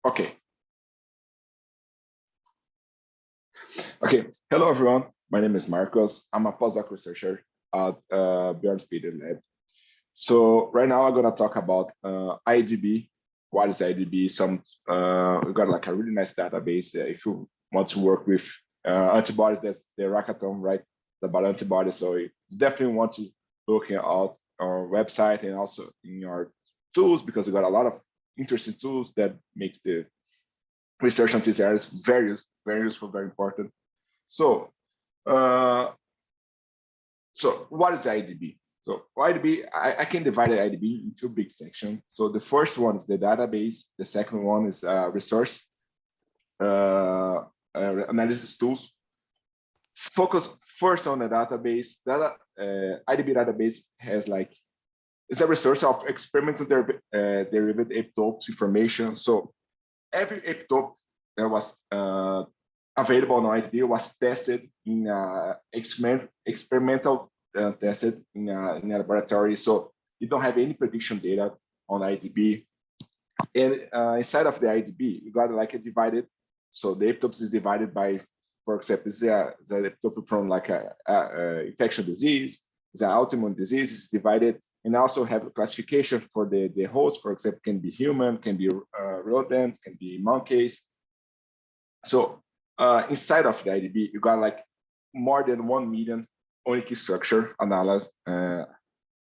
Okay. Okay. Hello, everyone. My name is Marcos. I'm a postdoc researcher at Bjorn's Peter Lab. So right now I'm gonna talk about IEDB. What is IEDB? We got like a really nice database. If you want to work with antibodies, that's the Rackathon, right? It's about antibodies. So you definitely want to look out our website and also in your tools, because we got a lot of interesting tools that makes the research on these areas very useful, very important. So, so what is IEDB? So IEDB, I can divide the IEDB in two big sections. So the first one is the database. The second one is resource analysis tools. Focus first on the database. IEDB database has it's a resource of experimental derivative epitopes information. So every epitope that was available on IEDB was tested in experimental tested in a laboratory. So you don't have any prediction data on IEDB. And inside of the IEDB, you got like a divided. So the epitopes is divided by, for example, the epitope from like a infection disease, it's an autoimmune disease, is divided, and also have a classification for the host. For example, can be human, can be rodents, can be monkeys. So inside of the IEDB, you got like more than 1 million unique structure analysis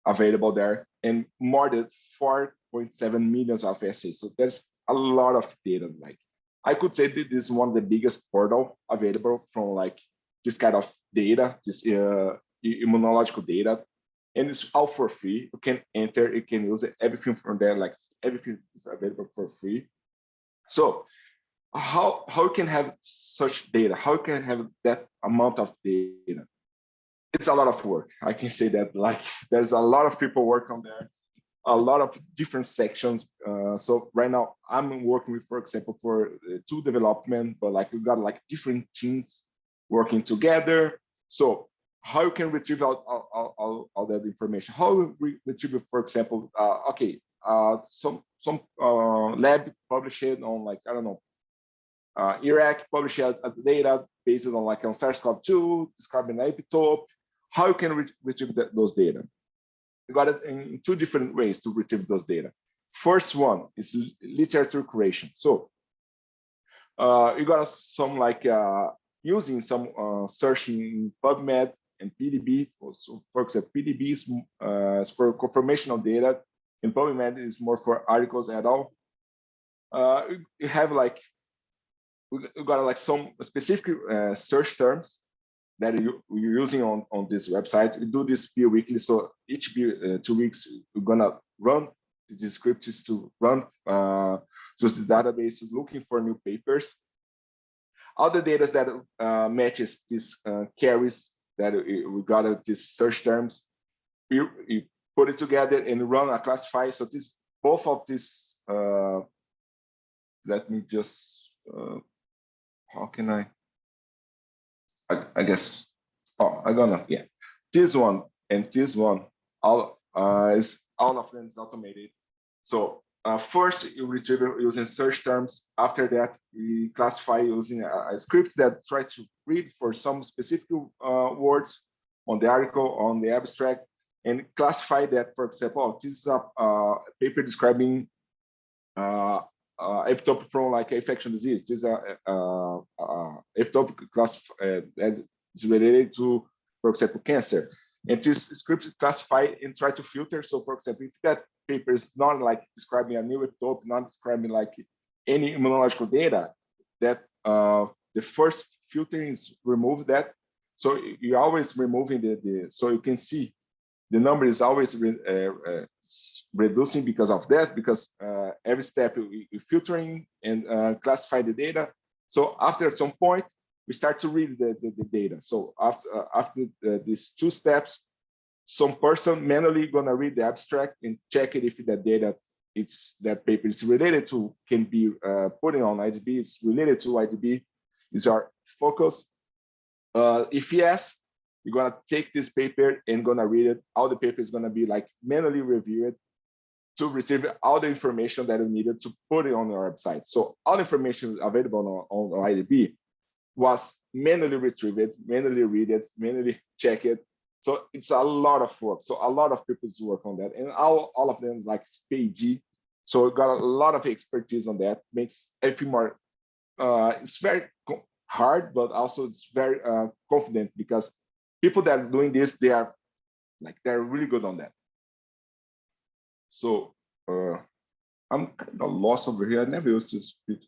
available there, and more than 4.7 millions of assays. So there's a lot of data. Like I could say that this is one of the biggest portal available from like this kind of data, this immunological data, and it's all for free. You can enter, you can use it, everything from there, like everything is available for free. So how you can have such data? How you can have that amount of data? It's a lot of work. I can say that, like there's a lot of people work on there, a lot of different sections. So right now I'm working with, for example, for tool development, but like we got like different teams working together. So how you can retrieve all that information? How we retrieve, for example, some lab published on like, I don't know, Iraq published data based on like on SARS-CoV-2, describing epitope. How you can retrieve those data? You got it in two different ways to retrieve those data. First one is literature curation. So you got some like using some searching in PubMed and PDB. So for example, PDB is for conformational data, and PubMed is more for articles et al. You have like, we got like some specific search terms that you're using on this website. We do this bi-weekly. So each 2 weeks, we're gonna run the scripts to run to the database looking for new papers. All the data that matches these carries that we got these search terms, we put it together and run a classify. So this, both of these, let me just, how can I guess, yeah. This one and this one, all of them is automated. So first you retrieve using search terms. After that, we classify using a script that try to read for some specific words on the article, on the abstract, and classify that, for example, this is a paper describing epitope from like infection disease. This is a epitope class that is related to, for example, cancer. And this script classify and try to filter. So for example, if that paper is not like describing a new epitope, not describing like any immunological data, that the first filtering is remove that. So you're always removing so you can see the number is always reducing because of that, because every step we're filtering and classify the data. So after some point, we start to read the data. So after these two steps, some person manually gonna read the abstract and check it if that data, that paper is related to, can be put on IEDB, it's related to IEDB, is our focus. If yes, you're gonna take this paper and gonna read it. All the paper is gonna be like manually reviewed to retrieve all the information that we needed to put it on our website. So all information available on IEDB was manually retrieved, manually read it, manually check it. So it's a lot of work. So a lot of people's work on that. And all of them is like PhD. So we got a lot of expertise on that, makes everything more, it's very hard, but also it's very confident, because people that are doing this, they're really good on that. So I'm kind of lost over here. I never used to speak.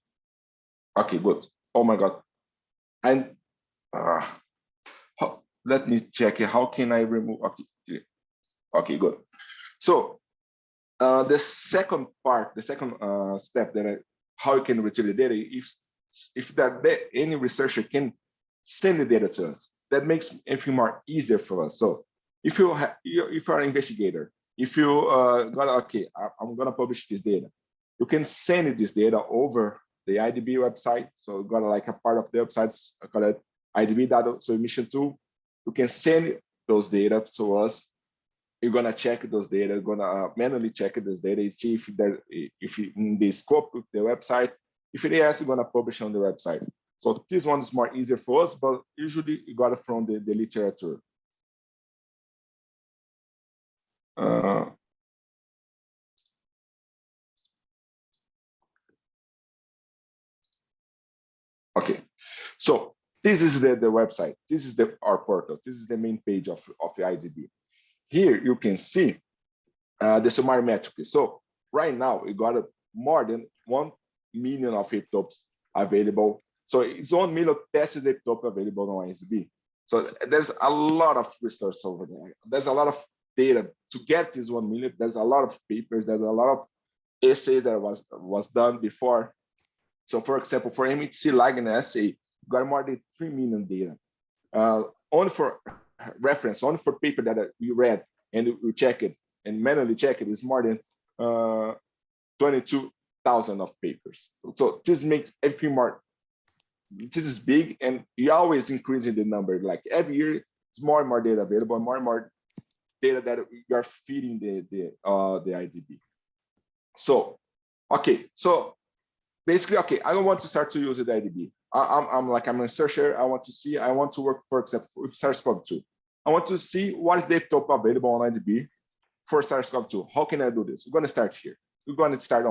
Okay, good. Oh my God. And let me check it. How can I remove? Okay, good. So the second part, the second step that how you can retrieve the data, if any researcher can send the data to us, that makes everything more easier for us. So if you are an investigator, if you okay, I'm gonna publish this data, you can send this data over the IEDB website. So you got like a part of the website called IEDB data submission tool. You can send those data to us. You're gonna check those data. You're gonna manually check this data and see if in the scope of the website. If it is, you're gonna publish on the website. So this one is more easier for us, but usually you got it from the literature. Okay, so this is the website. This is our portal. This is the main page of the IEDB. Here you can see the summary metrics. So right now we got more than 1 million of epitopes available. So it's 1 million tested epitope available on IEDB. So there's a lot of research over there. There's a lot of data to get this 1 million. There's a lot of papers. There's a lot of essays that was done before. So for example, for MHC ligand assay, we got more than 3 million data. Only for reference, only for paper that we read and we check it and manually check it is more than 22,000 of papers. So this makes everything more, this is big, and you're always increasing the number. Like every year, it's more and more data available, more and more data that you are feeding the IEDB. So, okay, so basically, okay, I don't want to start to use the IEDB. I'm a researcher. I want to work, for example, with SARS-CoV-2. I want to see what is the epitope available on IEDB for SARS-CoV-2. How can I do this? We're going to start here. We're going to start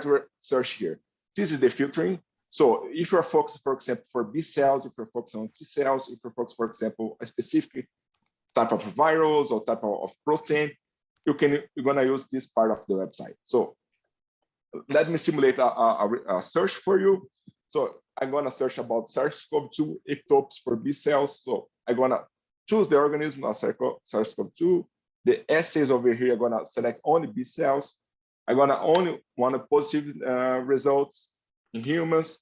to search here. This is the filtering. So if you're focused, for example, for B cells, if you're focused on T cells, if you're focused, for example, a specific type of virus or type of protein, you're going to use this part of the website. So let me simulate a search for you. So I'm going to search about SARS-CoV-2 epitopes for B cells. So I'm going to choose the organism of SARS-CoV-2. The assays over here, I'm going to select only B cells. I'm going to only want a positive results in humans.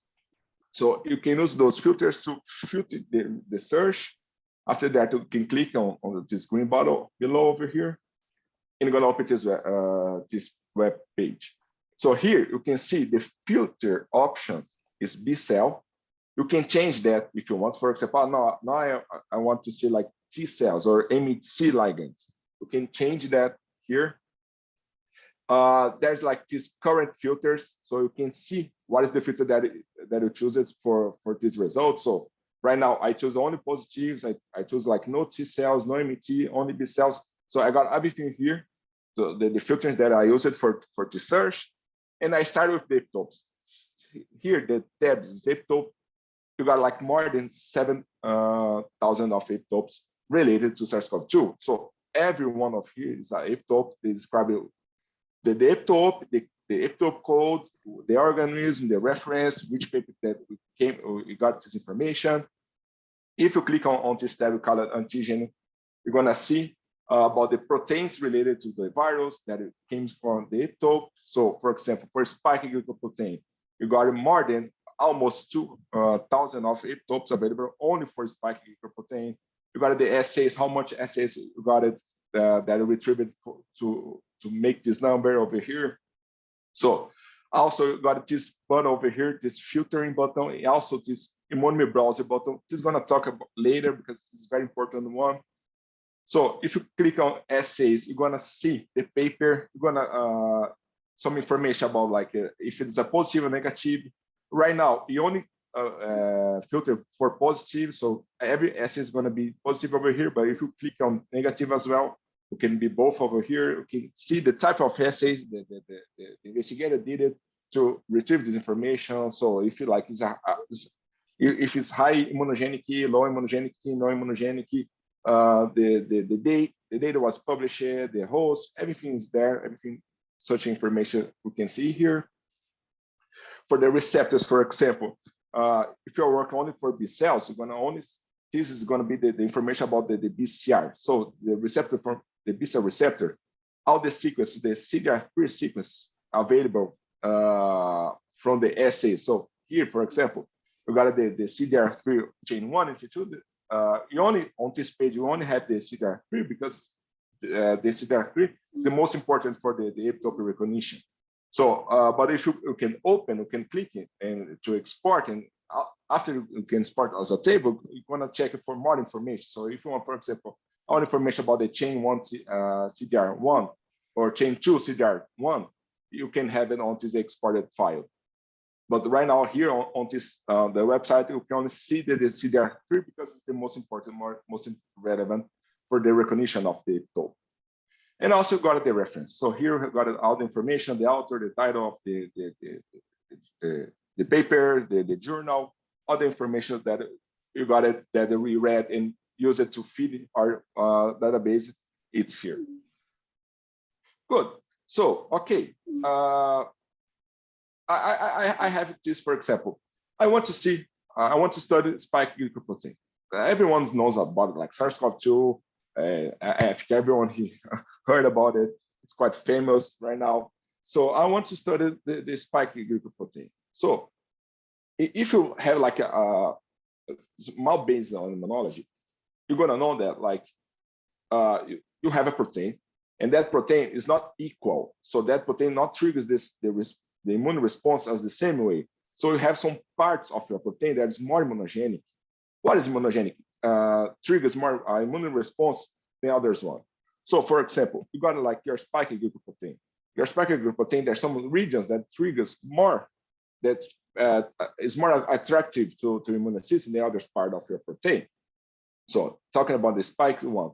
So you can use those filters to filter the search. After that, you can click on this green button below over here, and you're going to open this web page. So here you can see the filter options is B cell. You can change that if you want. For example, now I want to see like T cells or MHC ligands. You can change that here. There's like these current filters, so you can see what is the filter that you choose for this result. So right now I choose only positives. I choose like no T cells, no MT, only B cells. So I got everything here. So the filters that I use it for the search, and I start with the epitopes. Here the tabs is epitope. You got like more than 7,000 of epitopes related to SARS-CoV-2. So every one of here is an epitope. They describe the epitope, the epitope code, the organism, the reference, which paper that we got this information. If you click on this tab, we call it Antigen, you're gonna see about the proteins related to the virus that it came from the epitope. So for example, for spike glycoprotein, you got more than almost 2,000 of epitopes available only for spike glycoprotein. You got the assays, how much assays you got it that retrieved to make this number over here. So also got this button over here, this filtering button, and also this immunomy browser button. This is going to talk about later because this is very important one. So if you click on essays, you're gonna see the paper. You're gonna some information about like if it's a positive or negative. Right now, you only filter for positive, so every essay is gonna be positive over here. But if you click on negative as well, it can be both over here. You can see the type of essays the investigator did it to retrieve this information. So if you like, if it's high immunogenic, low immunogenic, no immunogenic, the data was published, the host, everything is there, everything, such information we can see here. For the receptors, for example, if you're working only for B cells, you're gonna only, this is gonna be the information about the BCR. So the receptor from the B cell receptor, all the sequence, the CDR3 sequence available from the assay. So here, for example, we got the CDR3 chain 1 and 2. You only, on this page, you only have the CDR3 because the CDR3 is the most important for the epitope recognition. So, but if you can open, you can click it and to export, and after you can export as a table, you want to check it for more information. So if you want, for example, all information about the chain 1 CDR1 or chain 2 CDR1, you can have it on this exported file. But right now here on this the website, you can only see the CDR3 because it's the most important, most relevant for the recognition of the epitope. And also got the reference. So here we got all the information, the author, the title of the paper, the journal, all the information that you got it, that we read and use it to feed our database. It's here. Good. So, okay. I have this, for example. I want to see, I want to study spike glycoprotein. Everyone knows about it, like SARS-CoV-2. I think everyone here heard about it. It's quite famous right now. So I want to study the spike glycoprotein. So if you have like a small base on immunology, you're gonna know that like you have a protein, and that protein is not equal. So that protein not triggers the immune response as the same way. So you have some parts of your protein that is more immunogenic. What is immunogenic? Triggers more immune response than others one. So for example, you got like your spike glycoprotein. Your spike glycoprotein, there's some regions that triggers more, that is more attractive to immune system than the other part of your protein. So talking about the spike one,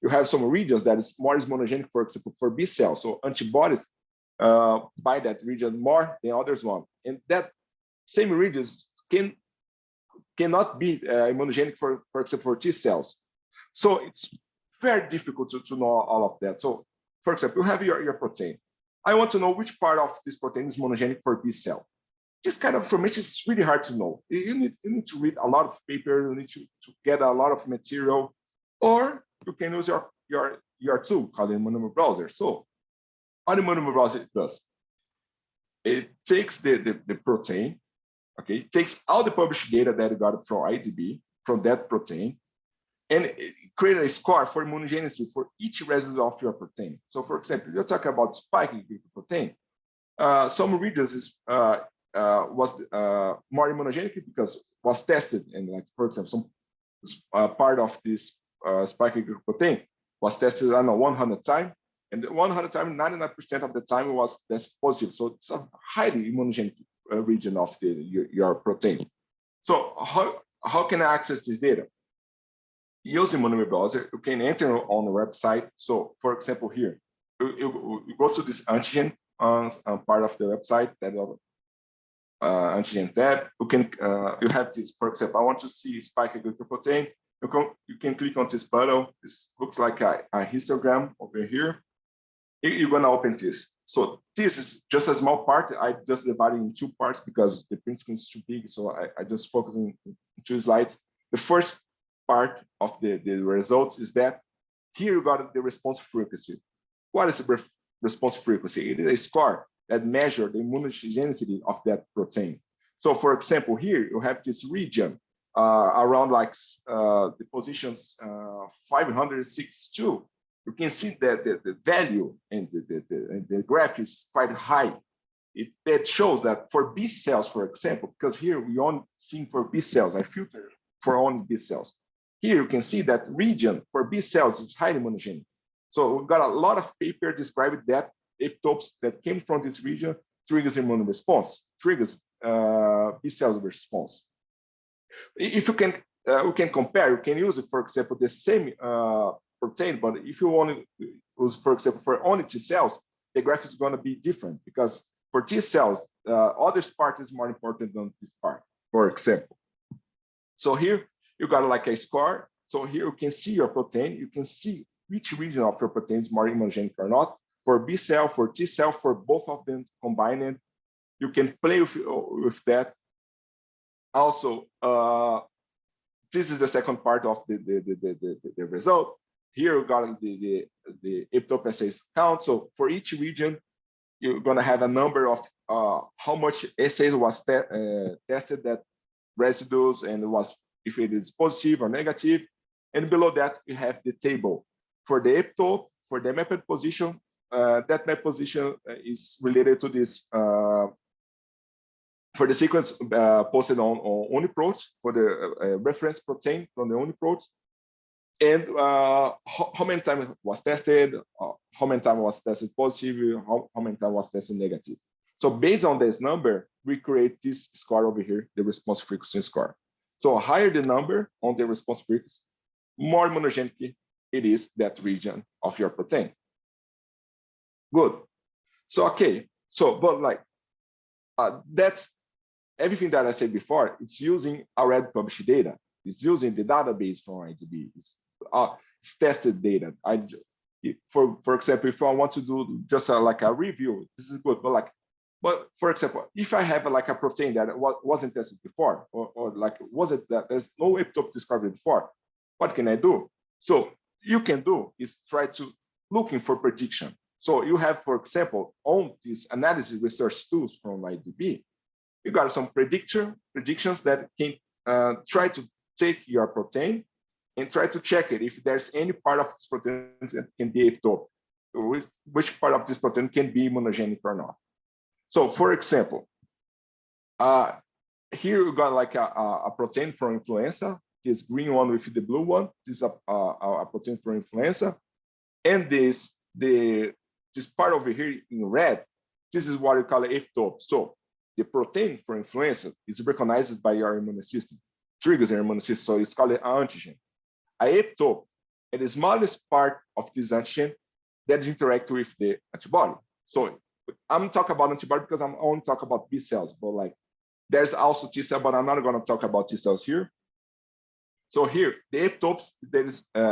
you have some regions that is more immunogenic, for example, for B cells. So antibodies by that region more than others one. And that same regions cannot be immunogenic for example, for T cells. So it's very difficult to know all of that. So for example, you have your protein. I want to know which part of this protein is immunogenic for B cell. This kind of information is really hard to know. You need to read a lot of papers, you need to get a lot of material, or you can use your tool called the immunomol browser. So what the immunomol browser does, it takes the protein, okay, it takes all the published data that you got from IEDB, from that protein, and create a score for immunogenicity for each residue of your protein. So for example, you're talking about spike glycoprotein. Some regions was more immunogenic because was tested, and like for example, some part of this spike glycoprotein was tested, I don't know, 100 times, and 100 times, 99% of the time it was tested positive. So it's a highly immunogenic region of your protein. So how can I access this data? Using immunomol browser, you can enter on the website. So for example, here you go to this antigen part of the website, that antigen tab. You have this, for example, I want to see spike glycoprotein. You can click on this button. This looks like a histogram over here. You're gonna open this. So this is just a small part. I just divided in two parts because the print screen is too big. So I just focus in two slides. The first part of the results is that here you got the response frequency. What is the response frequency? It is a score that measures the immunogenicity of that protein. So for example, here you have this region around like the positions 562. You can see that the value and the graph is quite high. That shows that for B cells, for example, because here we only see for B cells, I filter for only B cells. here you can see that region for B cells is highly monogenic. So we've got a lot of paper describing that epitopes that came from this region triggers immune response, triggers B cells response. If you can, we can compare, you can use it, for example, the same protein, but if you want to use, for example, for only T cells, the graph is going to be different because for T cells, other part is more important than this part, for example. So here you got like a score. So here you can see your protein, you can see which region of your protein is more immunogenic or not. For B cell, for T cell, for both of them combined, you can play with that. Also, this is the second part of the result. Here you got the epitope assays count. So for each region, you're going to have a number of how much assays was tested, that residues, and was if it is positive or negative. And below that, you have the table for the epitope, for the mapped position. That map position is related to this for the sequence posted on UniProt for the reference protein from the UniProt, and how many times was tested, how many times was tested positive, how many times was tested negative. So based on this number, we create this score over here, the response frequency score. So higher the number on the response frequency, more monogenic it is that region of your protein. Good. So okay. So but like that's everything that I said before. It's using already published data. It's using the database from IEDB. It's tested data. For example, if I want to do just like a review, this is good. But for example, if I have like a protein that wasn't tested before, or like wasn't that there's no epitope discovered before, what can I do? So you can do is try to looking for prediction. So you have, for example, on these analysis research tools from IEDB, you got some predictions that can try to take your protein and try to check it if there's any part of this protein that can be epitope, which part of this protein can be monogenic or not. So for example, here you got like a protein for influenza, this green one with the blue one, this is a protein for influenza, and this part over here in red, this is what you call an epitope. So the protein for influenza is recognized by your immune system, triggers your immune system, so it's called an antigen. A epitope is the smallest part of this antigen that interacts with the antibody. So I'm talking about antibody because I'm only talking about B cells, but like there's also T cell, but I'm not going to talk about T cells here. So here, the epitopes,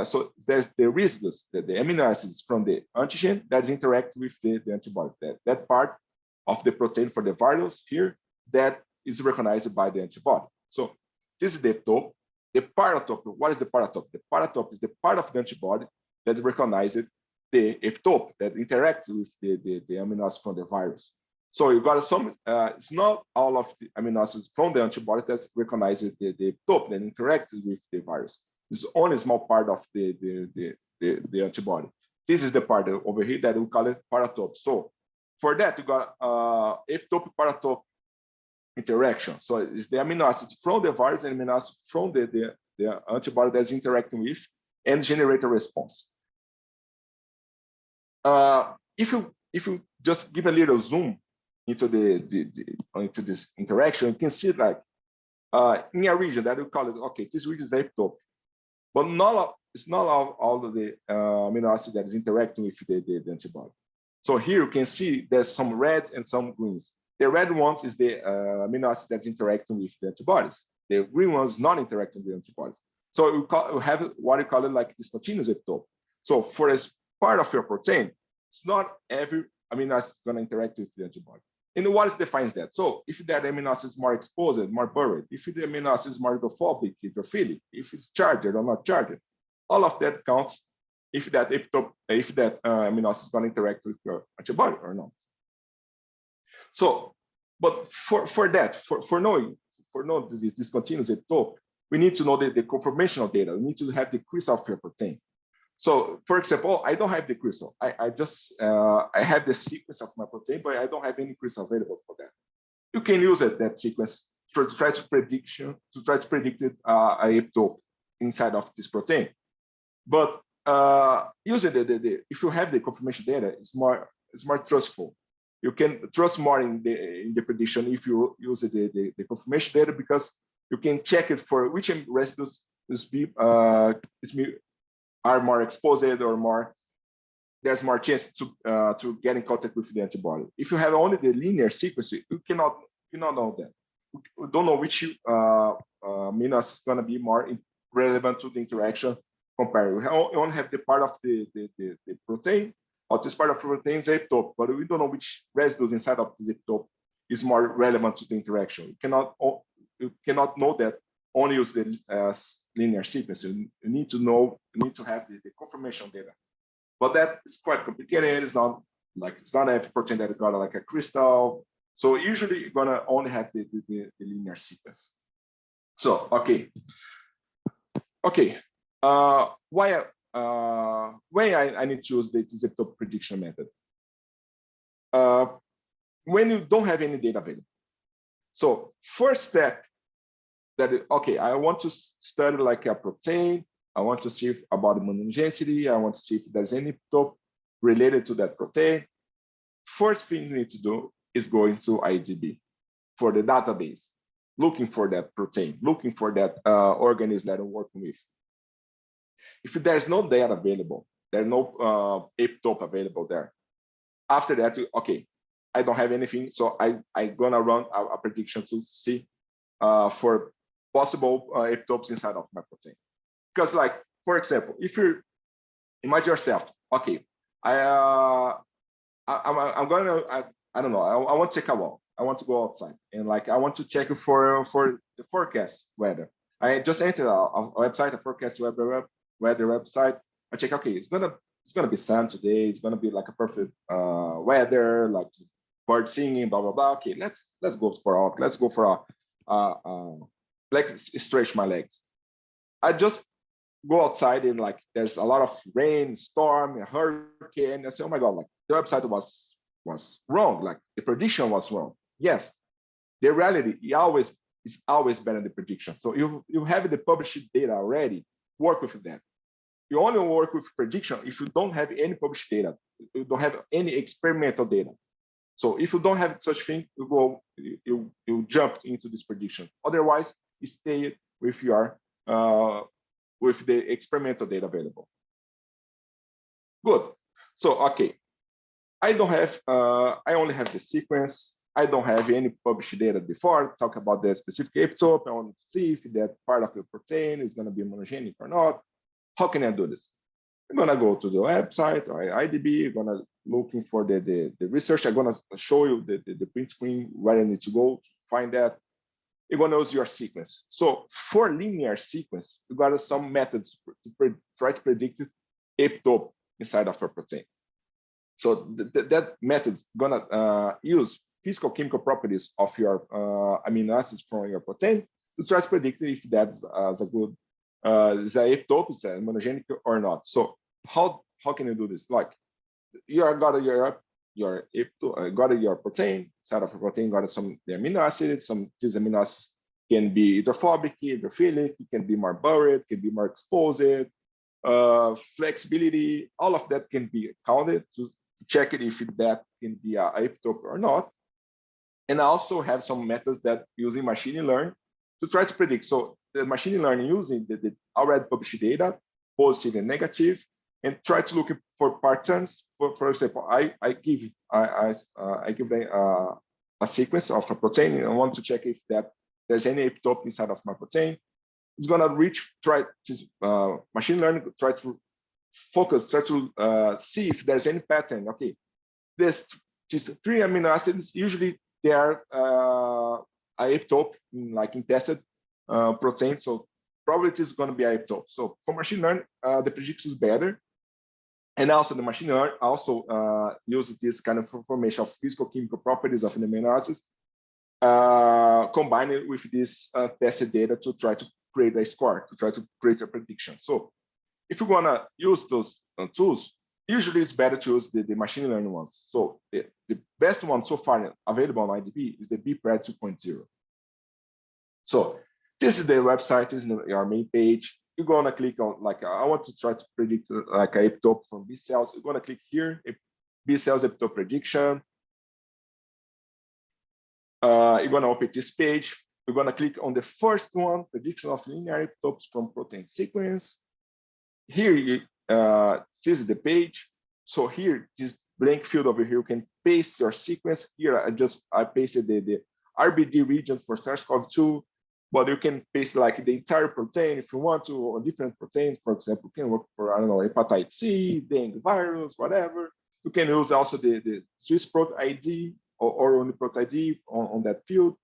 so there's the residues, the amino acids from the antigen that interact with the antibody. That part of the protein for the virus here that is recognized by the antibody. So this is the epitope. The paratope, what is the paratope? The paratope is the part of the antibody that recognizes the epitope that interacts with the amino acids from the virus. So you got some, it's not all of the amino acids from the antibody that recognizes the epitope that interacts with the virus. It's only a small part of the antibody. This is the part over here that we call it paratope. So for that, you got epitope paratope interaction. So it's the amino acids from the virus and amino acids from the antibody that's interacting with and generate a response. If you just give a little zoom into into this interaction, you can see like in a region that we call it, okay, this region is epitope, but it's not all of the amino acid that is interacting with the antibody. So here you can see there's some reds and some greens. The red ones is the amino acid that's interacting with the antibodies. The green ones not interacting with the antibodies. So we have what you call it like discontinuous epitope. So for a part of your protein, it's not every amino acid is going to interact with the antibody. And what defines that? So if that amino acid is more exposed, more buried, if the amino acid is more hydrophobic, hydrophilic, if it's charged or not charged, all of that counts if that epitope, if that amino acid is going to interact with your antibody or not. So, but for knowing this discontinuous epitope, we need to know the conformational data. We need to have the crystal of your protein. So, for example, I don't have the crystal. I have the sequence of my protein, but I don't have any crystal available for that. You can use that sequence to try to predict a epitope. inside of this protein. But using if you have the confirmation data, it's more trustful. You can trust more in the prediction if you use the confirmation data, because you can check it for which residues are more exposed or more. There's more chance to get in contact with the antibody. If you have only the linear sequence, you cannot know that. You don't know which amino acid is going to be more relevant to the interaction compared. You only have the part of the protein, or this part of the protein is epitope, but we don't know which residues inside of this epitope is more relevant to the interaction. You cannot know that only use the linear sequence. You need to have the confirmation data. But that is quite complicated. It's not a protein that got like a crystal. So usually you're gonna only have the linear sequence. So why I need to use the epitope prediction method? When you don't have any data available. So first step I want to study like a protein. I want to see about the immunogenicity. I want to see if there's any epitope related to that protein. First thing you need to do is go into IEDB for the database, looking for that protein, looking for that organism that I'm working with. If there's no data available, there's no epitope available there. After that, I don't have anything, so I'm gonna run a prediction to see for possible epitopes inside of my protein. Because, like, for example, if you imagine yourself, I don't know, I want to check a wall. I want to go outside and I want to check for the forecast weather. I just entered a website, a forecast weather website. I check, it's gonna be sun today. It's gonna be like a perfect weather, like bird singing, blah blah blah. Okay, let's go for let's stretch my legs. I just go outside and there's a lot of rain, storm, a hurricane. I say, oh my God, the website was wrong. The prediction was wrong. Yes, the reality is always better than the prediction. So you have the published data already. Work with that. You only work with prediction if you don't have any published data. You don't have any experimental data. So if you don't have such thing, you jump into this prediction. Otherwise, you stay with your with the experimental data available. Good. So I don't have I only have the sequence. I don't have any published data before. Talk about the specific epitope. I want to see if that part of the protein is going to be monogenic or not. How can I do this? I'm going to go to the website or IEDB. I'm going to looking for the research. I'm going to show you the print screen where I need to go to find that. You're going to use your sequence. So for linear sequence, you got some methods to try to predict epitope inside of a protein. So that method is going to use physical chemical properties of your amino acids from your protein to try to predict if that's a good is a epitope, is a monogenic or not. So how can you do this? You got your protein, side of a protein, got some the amino acids. These amino acids can be hydrophobic, hydrophilic, it can be more buried, can be more exposed, flexibility, all of that can be counted to check it if that can be a epitope or not. And I also have some methods that using machine learning to try to predict. So the machine learning using the already published data, positive and negative, and try to look for patterns. For example, I give them a sequence of a protein, and I want to check if there's any epitope inside of my protein. It's gonna machine learning, try to focus, try to see if there's any pattern. Okay, these 3 amino acids, usually they are a epitope in tested protein, so probably it is going to be a epitope. So for machine learning, the prediction is better. And also the machine learning also uses this kind of information of physical chemical properties of the amino acids, combined with this tested data to try to create a score, to try to create a prediction. So if you want to use those tools, usually it's better to use the machine learning ones. So the best one so far available on IEDB is the BPRED 2.0. So this is the website, this is your main page. you're gonna click on like I want to try to predict like a epitope from B cells. You're gonna click here, B cells epitope prediction. You're gonna open this page. You're gonna click on the first one, prediction of linear epitopes from protein sequence. Here, this is the page. So here, this blank field over here, you can paste your sequence. Here, I pasted the RBD region for SARS-CoV-2, but you can paste like the entire protein if you want to, or different proteins. For example, you can work for, I don't know, hepatitis C, dengue virus, whatever. You can use also the Swiss Prot ID or only Prot ID on that field.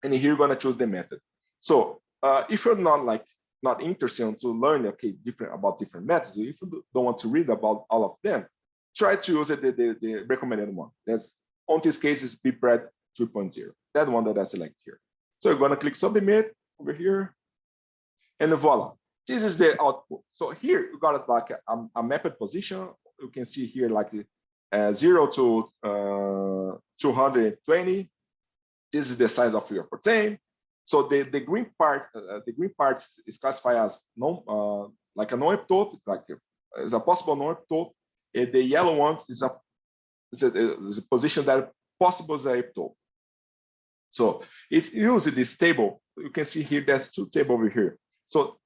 And here you're gonna choose the method. So if you're not interested to learn about different methods, if you don't want to read about all of them, try to use the recommended one. That's on this case is BPRED 3.0. That one that I select here. So you're gonna click submit over here, and voila, this is the output. So here you got like a mapped position. You can see here like 0 to 220. This is the size of your protein. So the green part is classified as like a non-epitope, like is a possible non-epitope. The yellow one is a position that possible is a epitope. So if you use this table, you can see here there's two tables over here. So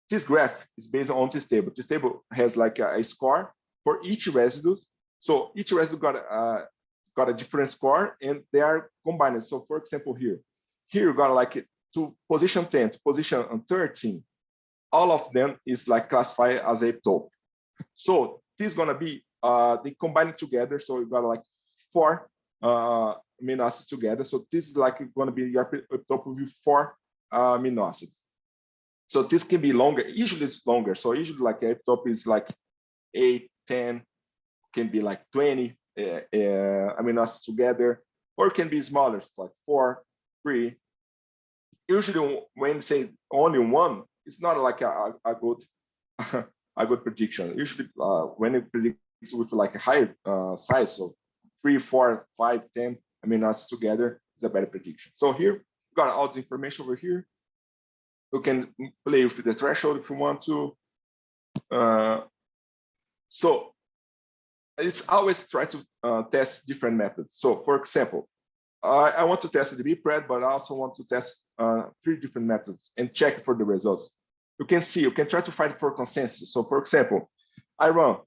this graph is based on this table. This table has like a score for each residue. So each residue got a different score, and they are combined. So for example, here you got like to position 10 to position 13. All of them is like classified as a epitope. So this is gonna be they combine it together. So you got like 4 amino acids together. So this is like gonna be your epitope with 4 amino acids. So this can be longer. Usually it's longer. So usually like epitope is like 8, 10, can be like 20 amino acids together, or it can be smaller. It's like 4, 3. Usually when you say only one, it's not like a good a good prediction. Usually when it predicts with like a higher size, so 3, 4, 5, 10 amino acids together is a better prediction. So here you got all the information over here. You can play with the threshold if you want to. So it's always try to test different methods. So for example, I want to test the BPRED, but I also want to test 3 different methods and check for the results. You can see, you can try to find for consensus. So for example, I run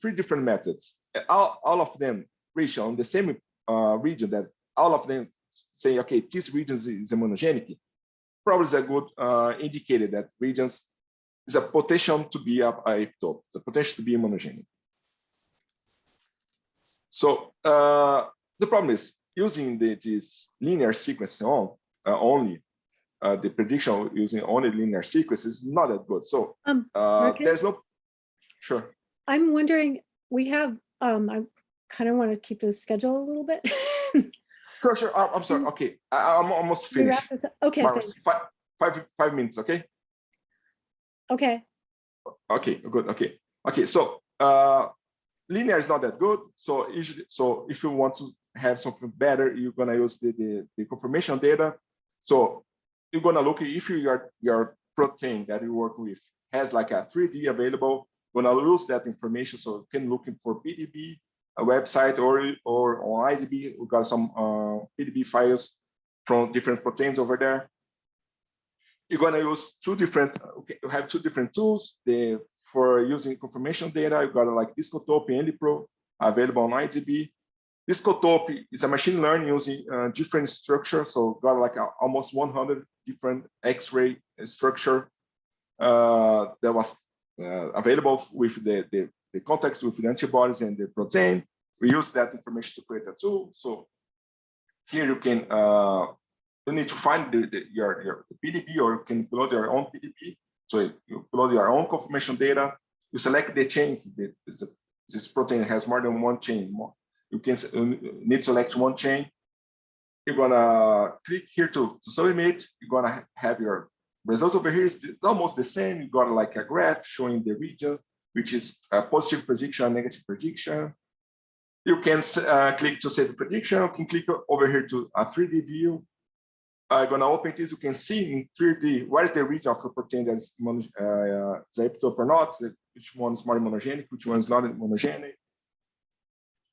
3 different methods. All of them reach on the same region that all of them say, okay, this region is immunogenic. Probably is a good indicator that regions is a potential to be a epitope, the potential to be immunogenic. So the problem is using this linear sequence only, the prediction using only linear sequence is not that good. So there's no, sure. I'm wondering, we have, I kind of want to keep the schedule a little bit. Sure. I'm sorry. Okay, I'm almost finished. Okay, thanks. 5 minutes. Okay. Okay. Okay. Good. Okay. So linear is not that good. So usually, so if you want to have something better, you're gonna use the confirmation data. So you're gonna look if your protein that you work with has like a 3D available. You're gonna use that information. So you can look for PDB, a website, or on IEDB. We got some PDB files from different proteins over there. You're gonna use 2 different. Okay, you have 2 different tools. For using confirmation data, you got like Epitope and Pro available on IEDB. Epitope is a machine learning using different structures. So got like almost 100 different X-ray structure that was available with the context with the antibodies and the protein. We use that information to create a tool. So here you can you need to find your PDB, or you can upload your own PDB. So you upload your own confirmation data. You select the chains. This protein has more than 1 chain. You need to select 1 chain. You're gonna click here to submit. You're gonna have your results over here. It's almost the same. You got like a graph showing the region, which is a positive prediction, negative prediction. You can click to save the prediction. You can click over here to a 3D view. I'm gonna open this. You can see in 3D what is the region of the protein that is epitope or not. Which one is more monogenic, which one is not monogenic.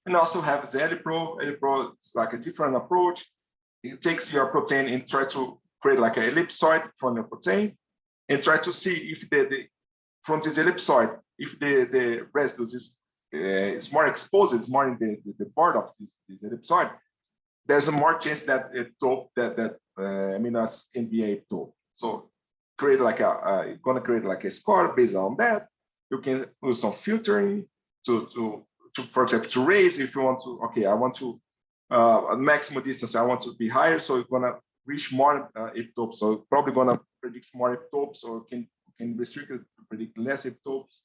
And also have the ELIPRO. ELIPRO is like a different approach. It takes your protein and try to create like an ellipsoid from your protein, and try to see if from this ellipsoid, if the residues is more exposed, it's more in the part of this ellipsoid, there's a more chance that amino acids can be a epitope. So create like you're gonna create like a score based on that. You can use some filtering to for example, to raise if you want to. Okay, I want to maximum distance. I want to be higher, so you're gonna reach more epitopes. So probably gonna predict more epitopes, or can restrict it to predict less epitopes.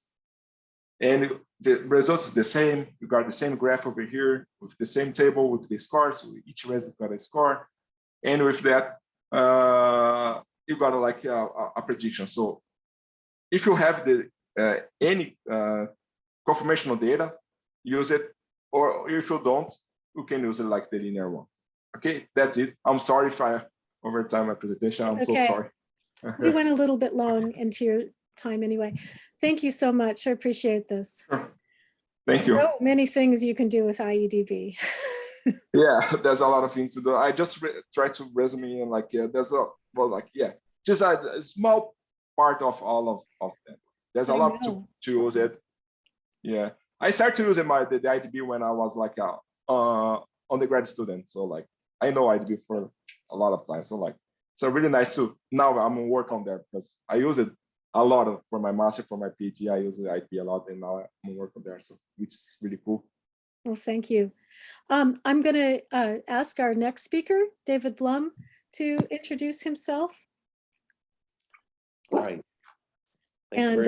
And the results is the same. You got the same graph over here with the same table with the scores. So each residue got a score, and with that, you got like a prediction. So if you have the any conformational data, use it, or if you don't, you can use it like the linear one. Okay, that's it. I'm sorry if I overtime my presentation. I'm so sorry. We went a little bit long into your time anyway. Thank you so much. I appreciate this. Sure. Thank you. So many things you can do with IEDB. Yeah, there's a lot of things to do. I just try to resume and like, yeah, there's just a small part of all of them. There's a lot to use it. Yeah, I started using the IEDB when I was like undergrad student. So like, I know IEDB for a lot of time. So like, so really nice to, now I'm work on there because I use it a lot for my master, for my PhD. I use the IEDB a lot, and now I'm working there. So which is really cool. Well, thank you. I'm going to ask our next speaker, David Blum, to introduce himself. All right. And